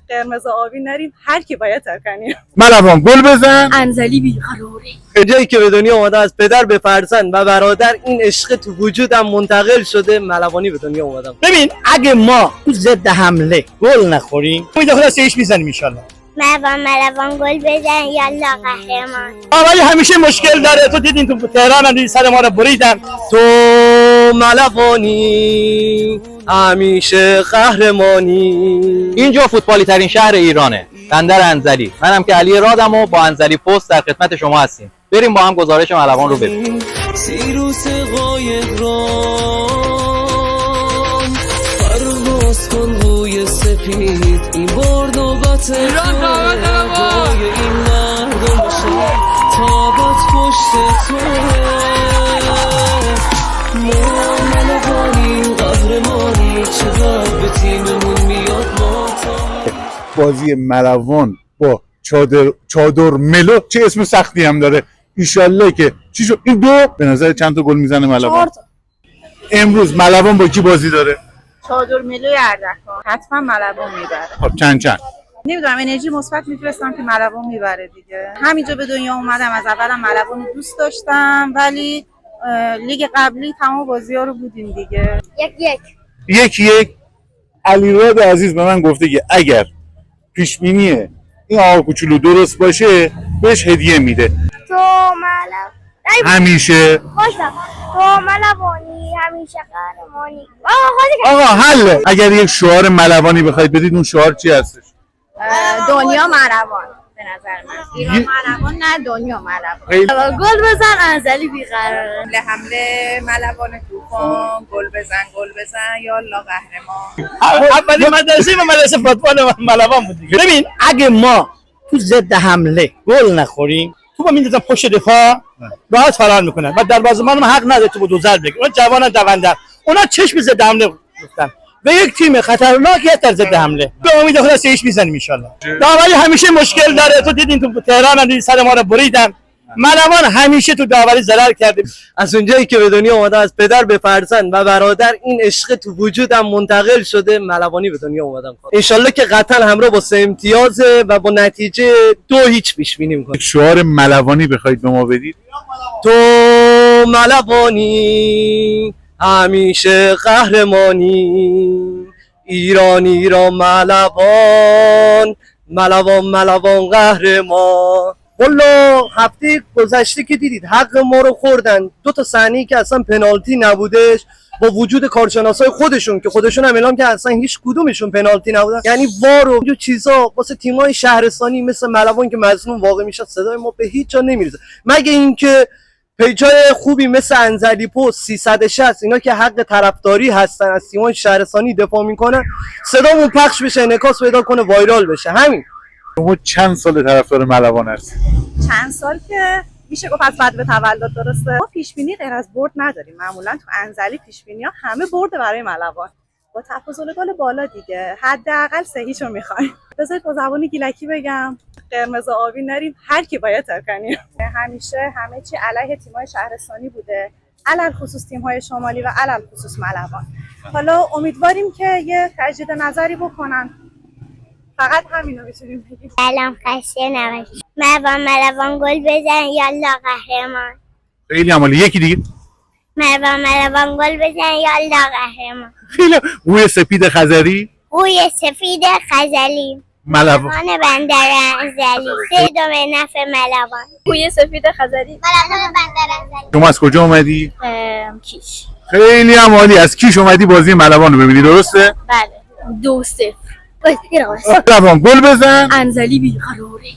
قرمز و آبی نریم، هر کی باید ترکنیم. ملوان گل بزن، انزلی بیقراره. به جایی که به دنیا اومده از پدر به فرزند و برادر این عشق تو وجودم منتقل شده، ملوانی به دنیا اومدم. ببین اگه ما تو ضد حمله گل نخوریم ما داخل سهیش میزنیم ان شاء الله. ملوان گل بزن یالا قهرمان. ولی همیشه مشکل داره. تو دیدین تو تهران هم دیدی سر ما رو بریدن. تو ملوانی همیشه قهرمانی. اینجا فوتبالی ترین شهر ایرانه، بندر انزلی. منم که علی رادم و با انزلی پست در خدمت شما هستیم. بریم با هم گزارش ملوان رو ببینیم. سیروس قایق رام پرواز کن روی سپید، این بار نوبت توی این مردم باشه تابت پشت توه. ما ملوانی قهرمانی چقدر به تیممون میاد ما. بازی ملوان با چادر ملو، چه اسم سختی هم داره. ایشالله که چی شد این دو به نظر چند تا گل میزنه ملوان؟ امروز ملوان با کی بازی داره؟ چادر ملوی اردکان. حتما ملوان میبره. خب چند نمیدونم، انرژی مثبت میفرستم که ملوان میبره دیگه. همینجا به دنیا اومدم، از اولم ملوان رو دوست داشتم، ولی لیگ قبلی تمام بازی‌ها رو بودیم دیگه. یک علیراد عزیز به من گفته که اگر پیش بینی این آقا کوچولو درست باشه بهش هدیه میده. تو ملوان همیشه خوشم. تو ملوانی همیشه قهرمانی. آقا حله. اگر یک شعار ملوانی بخواید بدید اون شعار چی هستش؟ دنیا ملوان به نظر من. ایران ملوان نه، دنیا ملوان. گل بزن انزلی بیقراره. حمله ملوان طوفان. گل بزن یالا قهرمان. اولی مدرسه و مدرسه فوتبال ملوان بود دیگه. ببین اگه ما تو ضد حمله گل نخوریم تو با میندازن پشت دفاع راحت فرار میکنن و دروازه‌بان حق نداره تو با دو ضربه بگیره. اون جوانان دوندر اونا چشم ضد حمله گفتن و یک تیم خطرناک در ضد حمله. به امید داخل سهیش میزنیم ان شاء الله. داوری همیشه مشکل داره. تو دیدین تو تهران هم دیدی سر ما رو بریدن. ملوان همیشه تو داوری ضرر کرده. از اونجایی که به دنیا اومده از پدر به فرزند و برادر این عشق تو وجودم منتقل شده، ملوانی به دنیا اومدم. انشالله که قطعا همراه با 3 امتیاز و با نتیجه 2-0 پیش بینی می‌کنم. شعار ملوانی بخواید به ما بدید؟ تو ملوانی همیشه قهرمانی. ایران ملوان قهرمان. والله هفته گذشته که دیدید حق ما رو خوردن. 2 تا صحنه‌ای که اصلا پنالتی نبودش، با وجود کارشناسای خودشون که خودشون هم اعلام کردن اصلا هیچ کدومشون پنالتی نبودن. یعنی وار و چیزا واسه تیم‌های شهرستانی مثل ملوان که مظلوم واقع میشه صدای ما به هیچ جا نمیرسه، مگه اینکه پیجای خوبی مثل انزلی پست 360 اینا که حق طرفداری هستن از تیم‌های شهرستانی دفاع میکنن صدامون پخش بشه، انعکاس پیدا کنه، وایرال بشه. همین. شما چند سال طرفدار ملوان هستید؟ چند سال که میشه گفت از بعد به تولد. درسته ما پیش بینی غیر از برد نداریم. معمولا تو انزلی پیش بینی‌ها همه برد برای ملوان با تفاضل گل بالا دیگه. حداقل 3-0 رو می‌خوایم. بذارید با زبان گیلکی بگم، قرمز و آبی نریم، هر کی باید ترکنیم. همیشه همه چی علیه تیم‌های شهرستانی بوده، علل خصوص تیم‌های شمالی و علل خصوص ملوان. حالا امیدواریم که یه تجدید نظری بکنن. فقط همین رو میتونیم بگیم. سلام، خسته نباشید. ملوان گل بزن یالا قهرمان. خیلی عمالی. یکی دیگه ملوان گل بزن یالا قهرمان. خیلی. روی سپید خزری ملوان بندر انزلی. 3 نفع ملوان. بوی سفید خزری. ملوان بندر انزلی. شما از کجا اومدی؟ کیش. خیلی عمالی. از کیش اومدی بازی ملوان رو ببینی، درسته؟ بله 2-0. ملوان گل بزن انزلی بیقراره.